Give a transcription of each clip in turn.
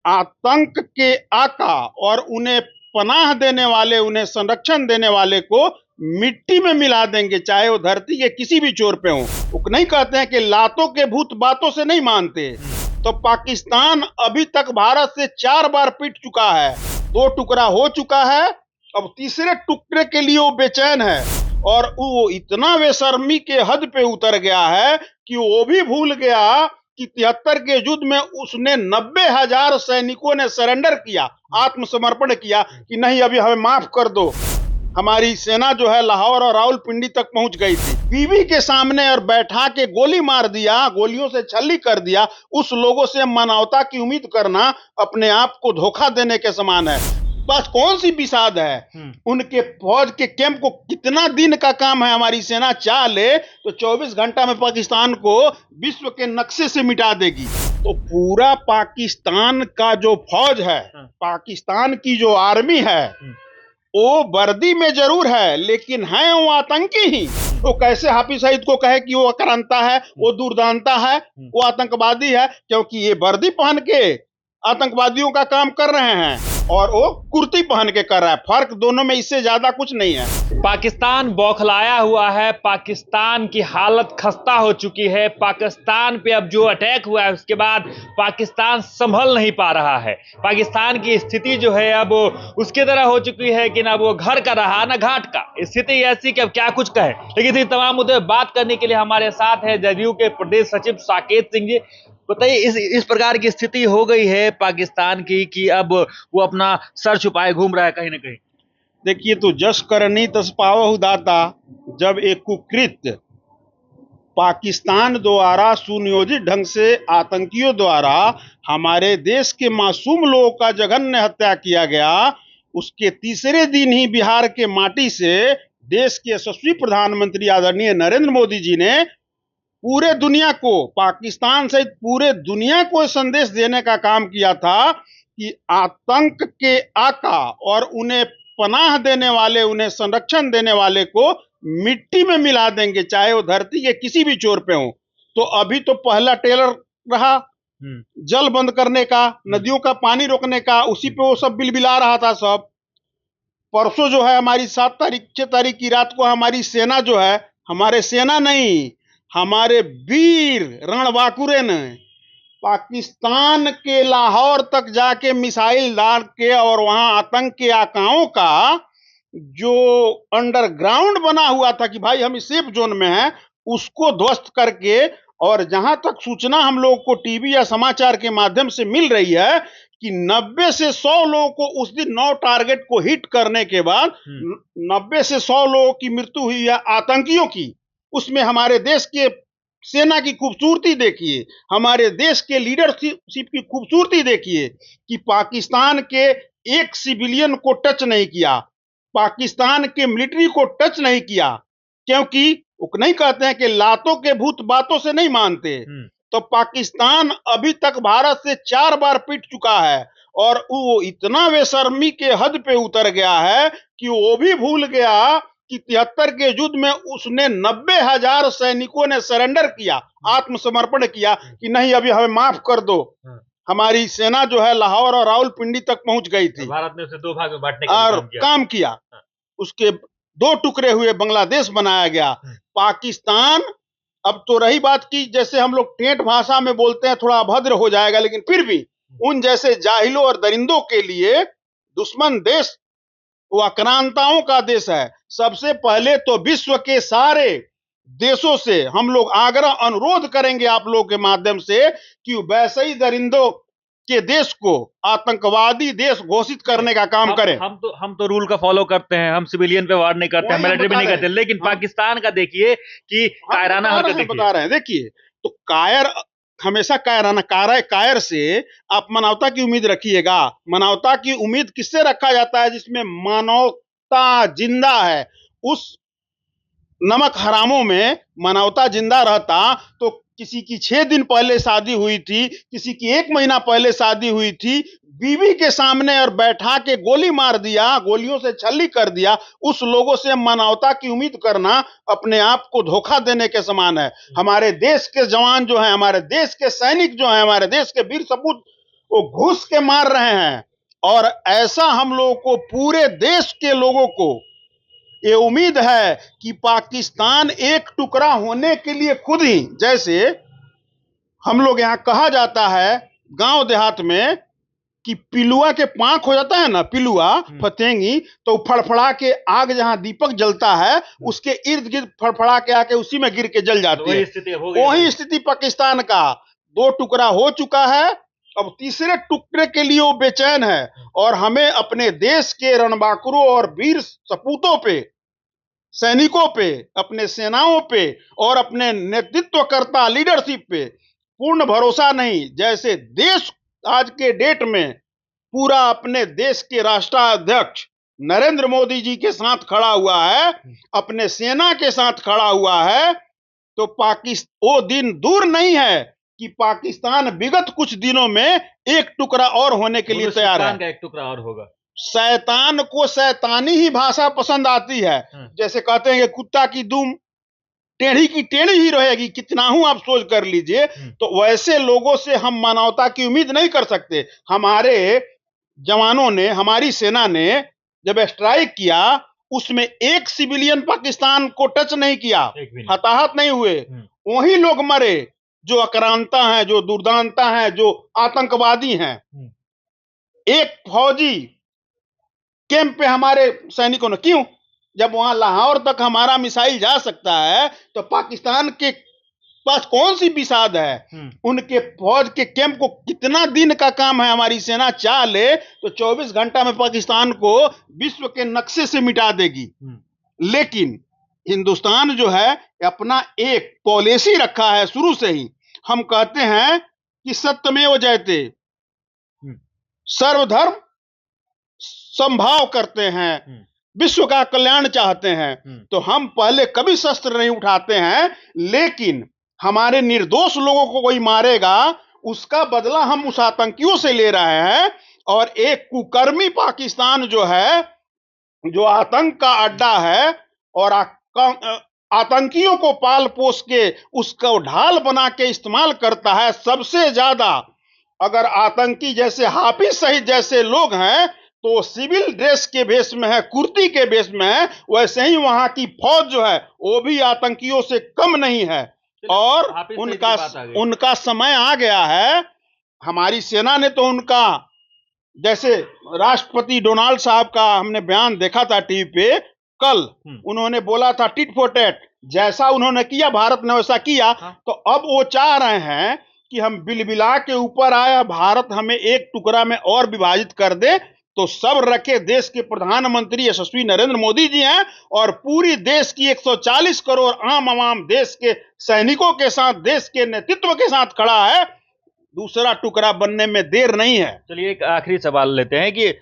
आतंक के आका और उन्हें पनाह देने वाले, उन्हें संरक्षण देने वाले को मिट्टी में मिला देंगे, चाहे वो धरती के किसी भी छोर पे हो। वो नहीं कहते हैं कि लातों के भूत बातों से नहीं मानते। तो पाकिस्तान अभी तक भारत से 4 बार पिट चुका है, 2 टुकड़ा हो चुका है, अब तीसरे टुकड़े के लिए वो बेचैन है। और वो इतना बेशर्मी के हद पे उतर गया है कि वो भी भूल गया कि 73 के युद्ध में उसने 90,000 सैनिकों ने सरेंडर किया, आत्मसमर्पण किया कि नहीं अभी हमें माफ कर दो। हमारी सेना जो है लाहौर और रावलपिंडी तक पहुंच गई थी, बीवी के सामने और बैठा के गोली मार दिया, गोलियों से छल्ली कर दिया। उस लोगों से मानवता की उम्मीद करना अपने आप को धोखा देने के समान है। बस कौन सी विषाद है, उनके फौज के कैंप को कितना दिन का काम है, हमारी सेना चाह ले तो 24 घंटा में पाकिस्तान को विश्व के नक्शे से मिटा देगी। तो पूरा पाकिस्तान का जो फौज है, पाकिस्तान की जो आर्मी है, वो वर्दी में जरूर है लेकिन है वो आतंकी ही। वो कैसे हाफिज सईद को कहे कि वो आक्रांता है, वो दुर्दांता है, वो आतंकवादी है, क्योंकि ये वर्दी पहन के आतंकवादियों का काम कर रहे हैं और वो कुर्ती पहन के कर रहा है। फर्क दोनों में इससे ज्यादा कुछ नहीं है। पाकिस्तान बौखलाया हुआ है, पाकिस्तान की हालत खस्ता हो चुकी है। पाकिस्तान पे अब जो अटैक हुआ है उसके बाद पाकिस्तान संभल नहीं पा रहा है। पाकिस्तान की स्थिति जो है अब उसकी तरह हो चुकी है कि ना वो घर का रहा ना घाट का। स्थिति ऐसी कि अब क्या कुछ कहे। लेकिन इस तमाम मुद्दे बात करने के लिए हमारे साथ है जदयू के प्रदेश सचिव साकेत सिंह जी। बताइए, इस प्रकार की स्थिति हो गई है पाकिस्तान की कि अब वो अपना सर छुपाए घूम रहा है कहीं ना कहीं। देखिए, तो जस करनी तस पावहु दाता, जब एक कुकृत्य पाकिस्तान द्वारा सुनियोजित ढंग से आतंकियों द्वारा हमारे देश के मासूम लोगों का जघन्य हत्या किया गया, उसके तीसरे दिन ही बिहार के माटी से देश के यशस्वी प्रधानमंत्री आदरणीय नरेंद्र मोदी जी ने पूरे दुनिया को, पाकिस्तान सहित पूरे दुनिया को संदेश देने का काम किया था कि आतंक के आका और उन्हें पनाह देने वाले, उन्हें संरक्षण देने वाले को मिट्टी में मिला देंगे, चाहे वो धरती के किसी भी छोर पे हो। तो अभी तो पहला टेलर रहा जल बंद करने का, नदियों का पानी रोकने का, उसी पे वो सब बिलबिला रहा था सब। परसों जो है हमारी 6 तारीख की रात को हमारी सेना जो है, हमारे सेना नहीं, हमारे वीर रणबांकुरे ने पाकिस्तान के लाहौर तक जाके मिसाइल डाल के और वहां आतंक के आकाओं का जो अंडरग्राउंड बना हुआ था कि भाई हम सेफ जोन में हैं, उसको ध्वस्त करके, और जहां तक सूचना हम लोगों को टीवी या समाचार के माध्यम से मिल रही है कि 90 से 100 लोगों को उस दिन 9 टारगेट को हिट करने के बाद 90 से 100 लोगों की मृत्यु हुई है आतंकियों की। उसमें हमारे देश के सेना की खूबसूरती देखिए, हमारे देश के लीडरशिप की खूबसूरती देखिए कि पाकिस्तान के एक सिविलियन को टच नहीं किया, पाकिस्तान के मिलिट्री को टच नहीं किया, क्योंकि वो नहीं कहते हैं कि लातों के भूत बातों से नहीं मानते। तो पाकिस्तान अभी तक भारत से 4 बार पिट चुका है और वो इतना बेशर्मी के हद पे उतर गया है कि वो भी भूल गया कि 73 के युद्ध में उसने 90,000 सैनिकों ने सरेंडर किया, आत्मसमर्पण किया कि नहीं अभी हमें माफ कर दो। हमारी सेना जो है लाहौर और रावलपिंडी तक पहुंच गई थी। भारत ने उसे 2 भाग में बांटने का और काम किया। उसके 2 टुकड़े हुए, बांग्लादेश बनाया गया। पाकिस्तान, अब तो रही बात की जैसे हम लोग टेंट भाषा में बोलते हैं, थोड़ा अभद्र हो जाएगा, लेकिन फिर भी उन जैसे जाहिलों और दरिंदों के लिए दुश्मन देश वो आक्रांताओं का देश है। सबसे पहले तो विश्व के सारे देशों से हम लोग आग्रह अनुरोध करेंगे आप लोगों के माध्यम से कि वैसे ही दरिंदों के देश को आतंकवादी देश घोषित करने का काम करें। हम तो रूल का फॉलो करते हैं, हम सिविलियन पे वार नहीं करते हैं, मिलिट्री भी नहीं करते, लेकिन पाकिस्तान का देखिए कि कायराना हरकत बता रहे हैं। देखिए, तो कायर हमेशा कायर से आप मानवता की उम्मीद रखिएगा। मानवता की उम्मीद किससे रखा जाता है? जिसमें मानवता जिंदा है। उस नमक हरामों में मानवता जिंदा रहता तो किसी की 6 दिन पहले शादी हुई थी, किसी की 1 महीना पहले शादी हुई थी, बीवी के सामने और बैठा के गोली मार दिया, गोलियों से छल्ली कर दिया। उस लोगों से मानवता की उम्मीद करना अपने आप को धोखा देने के समान है। हमारे देश के जवान जो हैं, हमारे देश के सैनिक जो हैं, हमारे देश के वीर सपूत वो घुस के मार रहे हैं। और ऐसा हम लोगों को, पूरे देश के लोगों को ये उम्मीद है कि पाकिस्तान एक टुकड़ा होने के लिए खुद ही, जैसे हम लोग यहाँ कहा जाता है गांव देहात में कि पिलुआ के पांख हो जाता है ना, पिलुआ फतेंगी, तो फड़फड़ा के आग जहां दीपक जलता है उसके इर्द गिर्द फड़फड़ा के आके उसी में गिर के जल जाती है। वही स्थिति पाकिस्तान का, दो टुकड़ा हो चुका है, अब तीसरे टुकड़े के लिए वो बेचैन है। और हमें अपने देश के रणबांकुरों और वीर सपूतों पे, सैनिकों पे, अपने सेनाओं पे और अपने नेतृत्वकर्ता लीडरशिप पे पूर्ण भरोसा नहीं। जैसे देश आज के डेट में पूरा अपने देश के राष्ट्राध्यक्ष नरेंद्र मोदी जी के साथ खड़ा हुआ है, अपने सेना के साथ खड़ा हुआ है, तो पाकिस्तान वो दिन दूर नहीं है कि पाकिस्तान विगत कुछ दिनों में एक टुकड़ा और होने के लिए तैयार है। एक टुकड़ा और होगा। शैतान को शैतानी ही भाषा पसंद आती है। जैसे कहते हैं कि कुत्ता की दुम टेढ़ी की टेढ़ी ही रहेगी, कितना हूं आप सोच कर लीजिए। तो वैसे लोगों से हम मानवता की उम्मीद नहीं कर सकते। हमारे जवानों ने, हमारी सेना ने जब स्ट्राइक किया, उसमें एक सिविलियन पाकिस्तान को टच नहीं किया, हताहत नहीं हुए। वही लोग मरे जो आक्रांता हैं, जो दुर्दांता हैं, जो आतंकवादी हैं। एक फौजी कैंप पे हमारे सैनिकों ने, क्यों, जब वहां लाहौर तक हमारा मिसाइल जा सकता है तो पाकिस्तान के पास कौन सी विसाद है। उनके फौज के कैंप को कितना दिन का काम है, हमारी सेना चाह ले तो 24 घंटा में पाकिस्तान को विश्व के नक्शे से मिटा देगी। लेकिन हिंदुस्तान जो है अपना एक पॉलिसी रखा है शुरू से ही। हम कहते हैं कि सत्यमेव जयते, सर्वधर्म संभाव करते हैं, विश्व का कल्याण चाहते हैं। तो हम पहले कभी शस्त्र नहीं उठाते हैं, लेकिन हमारे निर्दोष लोगों को कोई मारेगा उसका बदला हम उस आतंकियों से ले रहे हैं। और एक कुकर्मी पाकिस्तान जो है, जो आतंक का अड्डा है और आतंकियों को पाल पोस के उसको ढाल बना के इस्तेमाल करता है। सबसे ज्यादा अगर आतंकी जैसे हाफिज सईद जैसे लोग हैं तो सिविल ड्रेस के भेष में है, कुर्ती के भेष में है, वैसे ही वहां की फौज जो है वो भी आतंकियों से कम नहीं है। और उनका समय आ गया है। हमारी सेना ने तो उनका, जैसे राष्ट्रपति डोनाल्ड साहब का हमने बयान देखा था टीवी पे कल, उन्होंने बोला था टिट फॉर टैट, जैसा उन्होंने किया भारत ने वैसा किया। तो अब वो चाह रहे हैं कि हम बिलबिला के ऊपर आया, भारत हमें एक टुकड़ा में और विभाजित कर दे। तो सब रखे देश के प्रधानमंत्री यशस्वी नरेंद्र मोदी जी हैं और पूरी देश की 140 करोड़ आम आवाम देश के सैनिकों के साथ, देश के नेतृत्व के साथ खड़ा है। दूसरा टुकड़ा बनने में देर नहीं है। चलिए एक आखिरी सवाल लेते हैं कि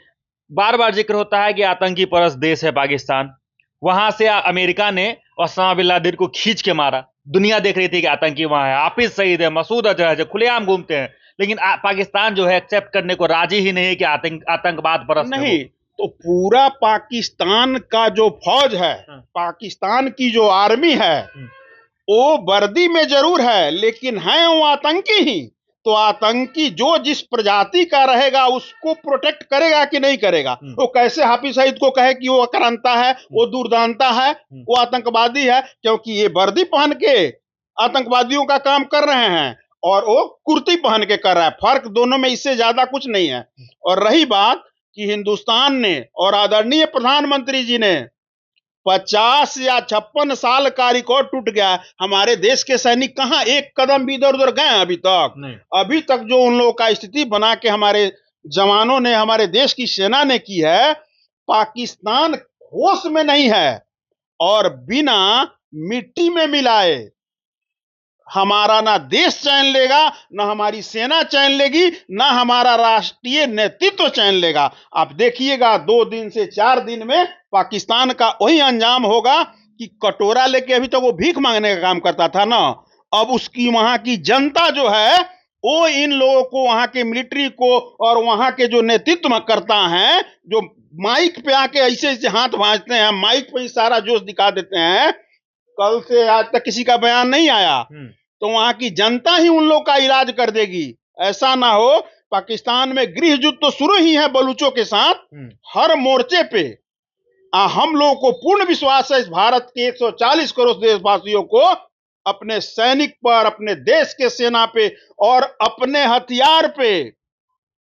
बार बार जिक्र होता है कि आतंकी परस्त देश है पाकिस्तान, वहां से अमेरिका ने ओसामा बिन लादेन को खींच के मारा। दुनिया देख रही थी कि आतंकी वहां है, हाफिज सईद है, मसूद अजहर है, खुलेआम घूमते हैं, लेकिन पाकिस्तान जो है एक्सेप्ट करने को राजी ही नहीं है कि आतंकवाद परस्त नहीं। तो पूरा पाकिस्तान का जो फौज है, पाकिस्तान की जो आर्मी है, वो वर्दी में जरूर है लेकिन है वो आतंकी ही। तो आतंकी जो जिस प्रजाति का रहेगा उसको प्रोटेक्ट करेगा कि नहीं करेगा। वो कैसे हाफिज सईद को कहे कि वो आक्रांता है, वो दुर्दांता है, वो आतंकवादी है, क्योंकि ये वर्दी पहन के आतंकवादियों का काम कर रहे हैं और वो कुर्ती पहन के कर रहा है। फर्क दोनों में इससे ज्यादा कुछ नहीं है। और रही बात कि हिंदुस्तान ने और आदरणीय प्रधानमंत्री जी ने 50 या 56 साल का रिकॉर्ड टूट गया। हमारे देश के सैनिक कहां एक कदम भी इधर उधर गए अभी तक नहीं। अभी तक जो उन लोगों का स्थिति बना के हमारे जवानों ने, हमारे देश की सेना ने की है, पाकिस्तान होश में नहीं है। और बिना मिट्टी में मिलाए हमारा ना देश चैन लेगा, ना हमारी सेना चैन लेगी, ना हमारा राष्ट्रीय नेतृत्व चैन लेगा। आप देखिएगा 2 दिन से 4 दिन में पाकिस्तान का वही अंजाम होगा कि कटोरा लेके अभी तक वो भीख मांगने का काम करता था ना, अब उसकी वहां की जनता जो है वो इन लोगों को, वहां के मिलिट्री को और वहां के जो नेतृत्व करता है, जो माइक पे आके ऐसे ऐसे हाथ भांजते हैं, माइक पे सारा जोश दिखा देते हैं। कल से आज तक किसी का बयान नहीं आया, तो वहां की जनता ही उन लोग का इलाज कर देगी। ऐसा ना हो पाकिस्तान में गृह युद्ध तो शुरू ही है बलूचों के साथ हर मोर्चे पे। हम लोगों को पूर्ण विश्वास है इस भारत के 140 करोड़ देशवासियों को अपने सैनिक पर, अपने देश के सेना पे और अपने हथियार पे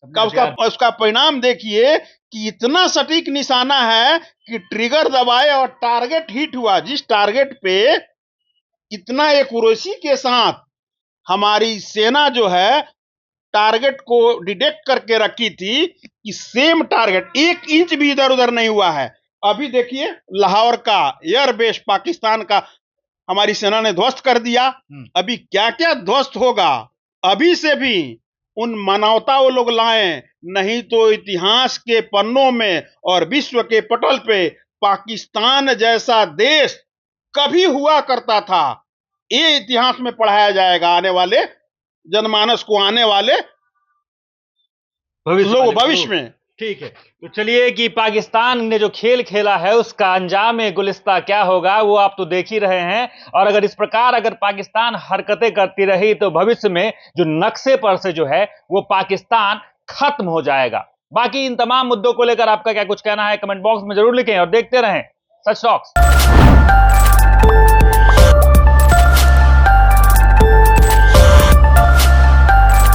का उसका परिणाम देखिए कि इतना सटीक निशाना है कि ट्रिगर दबाए और टारगेट हिट हुआ। जिस टारगेट पे इतना एक्यूरेसी के साथ हमारी सेना जो है टारगेट को डिटेक्ट करके रखी थी कि सेम टारगेट 1 इंच भी इधर उधर नहीं हुआ है। अभी देखिए लाहौर का एयरबेस पाकिस्तान का हमारी सेना ने ध्वस्त कर दिया। अभी क्या क्या ध्वस्त होगा, अभी से भी उन मानवता वो लोग लाएं, नहीं तो इतिहास के पन्नों में और विश्व के पटल पे पाकिस्तान जैसा देश कभी हुआ करता था ये इतिहास में पढ़ाया जाएगा आने वाले जनमानस को, आने वाले लोग भविष्य में। ठीक है, तो चलिए कि पाकिस्तान ने जो खेल खेला है उसका अंजाम गुलिस्ता क्या होगा वो आप तो देख ही रहे हैं। और अगर इस प्रकार अगर पाकिस्तान हरकतें करती रही तो भविष्य में जो नक्शे पर से जो है वो पाकिस्तान खत्म हो जाएगा। बाकी इन तमाम मुद्दों को लेकर आपका क्या कुछ कहना है कमेंट बॉक्स में जरूर लिखें और देखते रहें सच टॉक्स।